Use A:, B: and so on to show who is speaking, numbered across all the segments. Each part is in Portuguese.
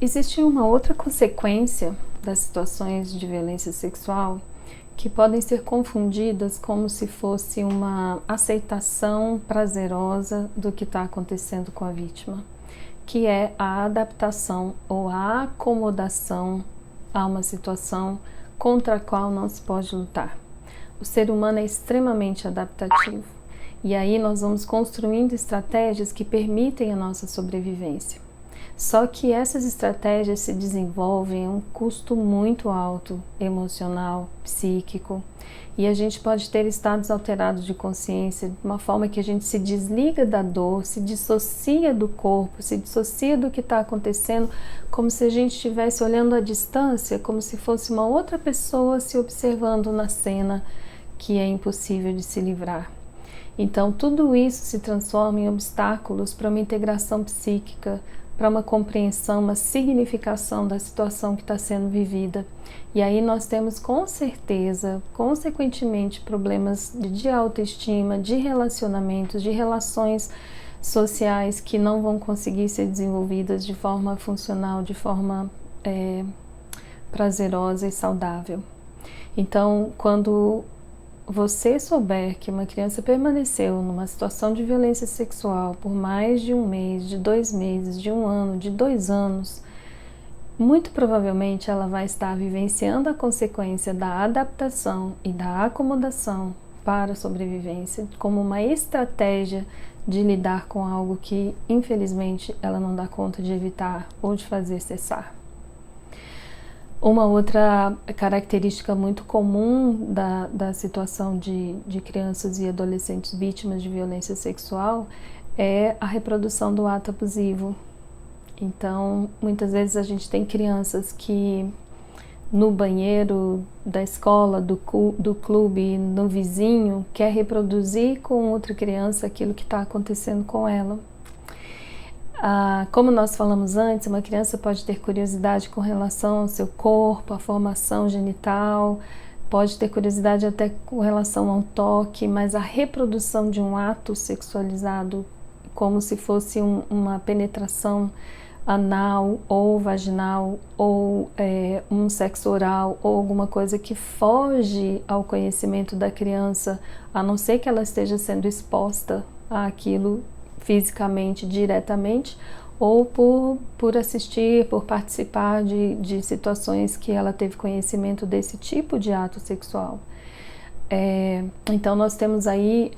A: Existe uma outra consequência das situações de violência sexual que podem ser confundidas como se fosse uma aceitação prazerosa do que está acontecendo com a vítima, que é a adaptação ou a acomodação a uma situação contra a qual não se pode lutar. O ser humano é extremamente adaptativo e aí nós vamos construindo estratégias que permitem a nossa sobrevivência. Só que essas estratégias se desenvolvem a um custo muito alto, emocional, psíquico, e a gente pode ter estados alterados de consciência de uma forma que a gente se desliga da dor, se dissocia do corpo, se dissocia do que está acontecendo, como se a gente estivesse olhando à distância, como se fosse uma outra pessoa se observando na cena que é impossível de se livrar. Então, tudo isso se transforma em obstáculos para uma integração psíquica, para uma compreensão, uma significação da situação que está sendo vivida. E aí nós temos com certeza, consequentemente, problemas de autoestima, de relacionamentos, de relações sociais que não vão conseguir ser desenvolvidas de forma funcional, de forma prazerosa e saudável. Então, quando você souber que uma criança permaneceu numa situação de violência sexual por mais de um mês, de 2 meses, de 1 ano, de 2 anos, muito provavelmente ela vai estar vivenciando a consequência da adaptação e da acomodação para a sobrevivência como uma estratégia de lidar com algo que, infelizmente, ela não dá conta de evitar ou de fazer cessar. Uma outra característica muito comum da situação de crianças e adolescentes vítimas de violência sexual é a reprodução do ato abusivo. Então, muitas vezes a gente tem crianças que no banheiro da escola, do clube, no vizinho, quer reproduzir com outra criança aquilo que está acontecendo com ela. Como nós falamos antes, uma criança pode ter curiosidade com relação ao seu corpo, à formação genital, pode ter curiosidade até com relação ao toque, mas a reprodução de um ato sexualizado, como se fosse uma penetração anal ou vaginal, ou um sexo oral, ou alguma coisa que foge ao conhecimento da criança, a não ser que ela esteja sendo exposta àquilo fisicamente, diretamente, ou por assistir, por participar de situações que ela teve conhecimento desse tipo de ato sexual. Então nós temos aí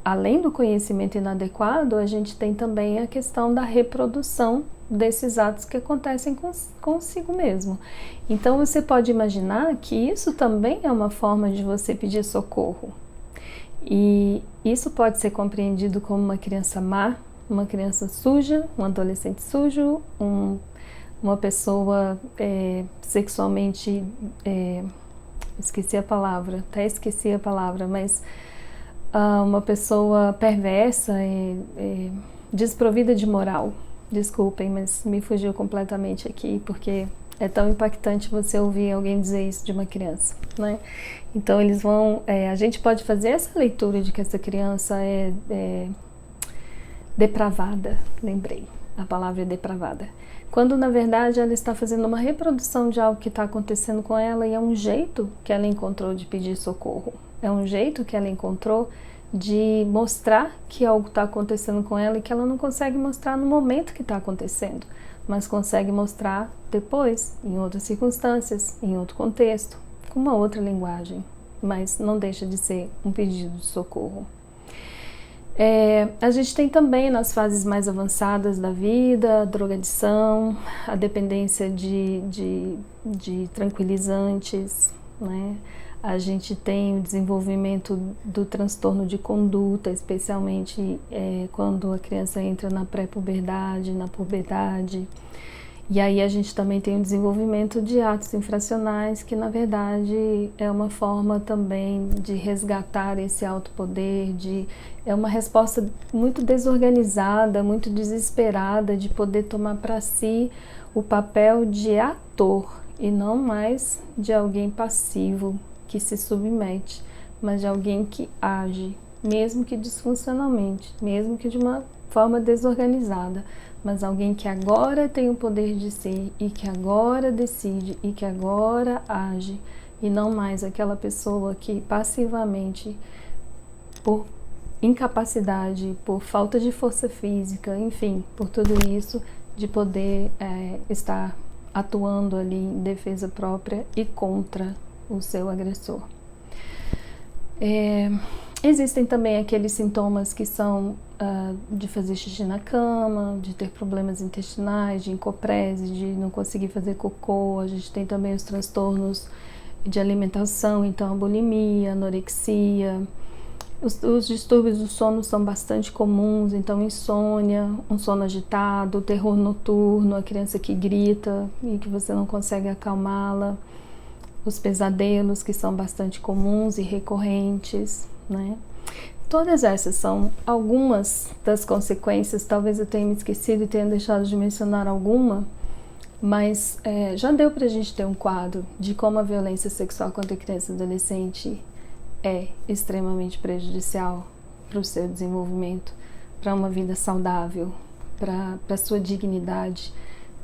A: além do conhecimento inadequado, a gente tem também a questão da reprodução desses atos que acontecem consigo mesmo. Então você pode imaginar que isso também é uma forma de você pedir socorro. E isso pode ser compreendido como uma criança má, uma criança suja, um adolescente sujo, uma pessoa sexualmente, mas uma pessoa perversa e desprovida de moral. Desculpem, mas me fugiu completamente aqui, porque é tão impactante você ouvir alguém dizer isso de uma criança, né? Então a gente pode fazer essa leitura de que essa criança é depravada, lembrei, a palavra é depravada, quando na verdade ela está fazendo uma reprodução de algo que está acontecendo com ela e é um jeito que ela encontrou de pedir socorro, é um jeito que ela encontrou de mostrar que algo está acontecendo com ela e que ela não consegue mostrar no momento que está acontecendo, mas consegue mostrar depois, em outras circunstâncias, em outro contexto, com uma outra linguagem, mas não deixa de ser um pedido de socorro. A gente tem também nas fases mais avançadas da vida, a drogadição, a dependência de tranquilizantes, né? A gente tem o desenvolvimento do transtorno de conduta, especialmente quando a criança entra na pré-puberdade, na puberdade. E aí a gente também tem o desenvolvimento de atos infracionais, que na verdade é uma forma também de resgatar esse autopoder, é uma resposta muito desorganizada, muito desesperada de poder tomar para si o papel de ator e não mais de alguém passivo que se submete, mas de alguém que age mesmo que disfuncionalmente, mesmo que de uma forma desorganizada, mas alguém que agora tem o poder de ser e que agora decide e que agora age, e não mais aquela pessoa que passivamente, por incapacidade, por falta de força física, enfim, por tudo isso, de poder estar atuando ali em defesa própria e contra o seu agressor. Existem também aqueles sintomas que são de fazer xixi na cama, de ter problemas intestinais, de encoprese, de não conseguir fazer cocô. A gente tem também os transtornos de alimentação, então a bulimia, a anorexia. Os distúrbios do sono são bastante comuns, então insônia, um sono agitado, terror noturno, a criança que grita e que você não consegue acalmá-la, os pesadelos, que são bastante comuns e recorrentes, né? Todas essas são algumas das consequências. Talvez eu tenha me esquecido e tenha deixado de mencionar alguma, mas já deu pra gente ter um quadro de como a violência sexual contra criança e adolescente é extremamente prejudicial para o seu desenvolvimento, para uma vida saudável, para a sua dignidade,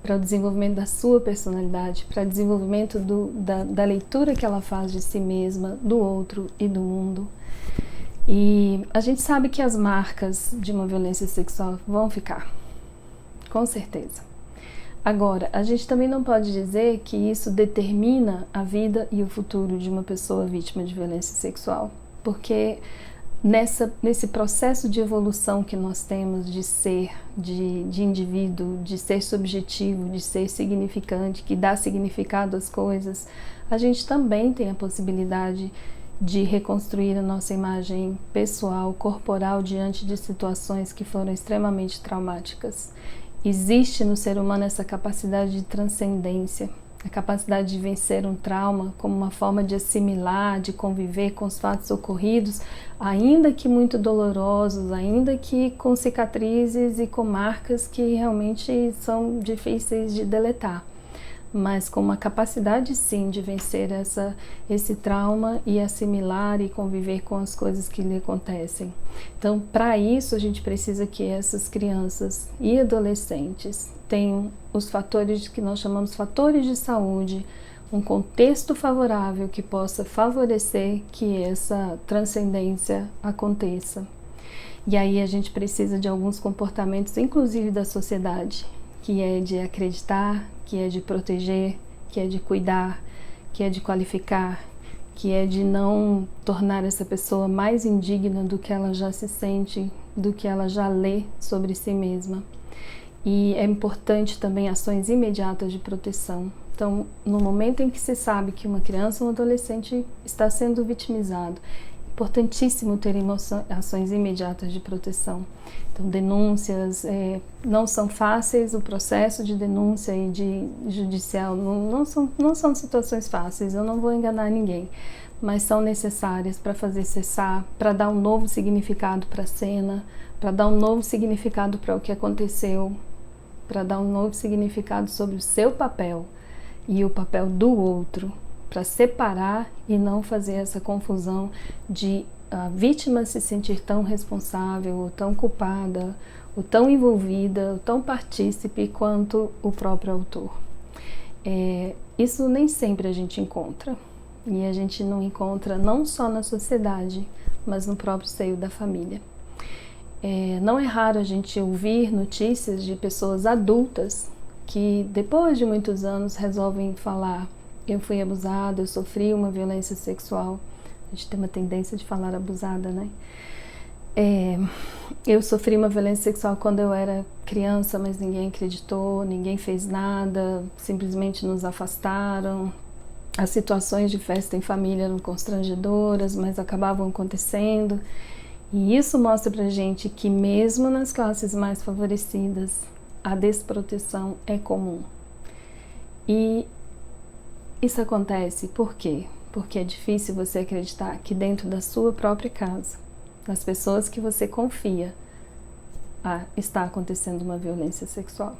A: para o desenvolvimento da sua personalidade, para o desenvolvimento da leitura que ela faz de si mesma, do outro e do mundo. E a gente sabe que as marcas de uma violência sexual vão ficar, com certeza. Agora, a gente também não pode dizer que isso determina a vida e o futuro de uma pessoa vítima de violência sexual, porque nesse processo de evolução que nós temos de ser, de indivíduo, de ser subjetivo, de ser significante, que dá significado às coisas, a gente também tem a possibilidade de reconstruir a nossa imagem pessoal, corporal, diante de situações que foram extremamente traumáticas. Existe no ser humano essa capacidade de transcendência, a capacidade de vencer um trauma como uma forma de assimilar, de conviver com os fatos ocorridos, ainda que muito dolorosos, ainda que com cicatrizes e com marcas que realmente são difíceis de deletar, mas com uma capacidade sim de vencer esse trauma e assimilar e conviver com as coisas que lhe acontecem. Então, para isso, a gente precisa que essas crianças e adolescentes tenham os fatores que nós chamamos fatores de saúde, um contexto favorável que possa favorecer que essa transcendência aconteça. E aí a gente precisa de alguns comportamentos, inclusive da sociedade, que é de acreditar, que é de proteger, que é de cuidar, que é de qualificar, que é de não tornar essa pessoa mais indigna do que ela já se sente, do que ela já lê sobre si mesma. E é importante também ações imediatas de proteção. Então, no momento em que se sabe que uma criança ou um adolescente está sendo vitimizado, é importantíssimo ter ações imediatas de proteção. Então, denúncias não são fáceis, o processo de denúncia e de judicial não são situações fáceis, eu não vou enganar ninguém, mas são necessárias para fazer cessar, para dar um novo significado para a cena, para dar um novo significado para o que aconteceu, para dar um novo significado sobre o seu papel e o papel do outro, para separar e não fazer essa confusão de a vítima se sentir tão responsável, ou tão culpada, ou tão envolvida, ou tão partícipe quanto o próprio autor. Isso nem sempre a gente encontra, e a gente não encontra não só na sociedade, mas no próprio seio da família. Não é raro a gente ouvir notícias de pessoas adultas que depois de muitos anos resolvem falar: eu fui abusada, eu sofri uma violência sexual. A gente tem uma tendência de falar abusada, né? Eu sofri uma violência sexual quando eu era criança, mas ninguém acreditou, ninguém fez nada, simplesmente nos afastaram. As situações de festa em família eram constrangedoras, mas acabavam acontecendo. E isso mostra pra gente que mesmo nas classes mais favorecidas, a desproteção é comum. E isso acontece por quê? Porque é difícil você acreditar que dentro da sua própria casa, nas pessoas que você confia, está acontecendo uma violência sexual.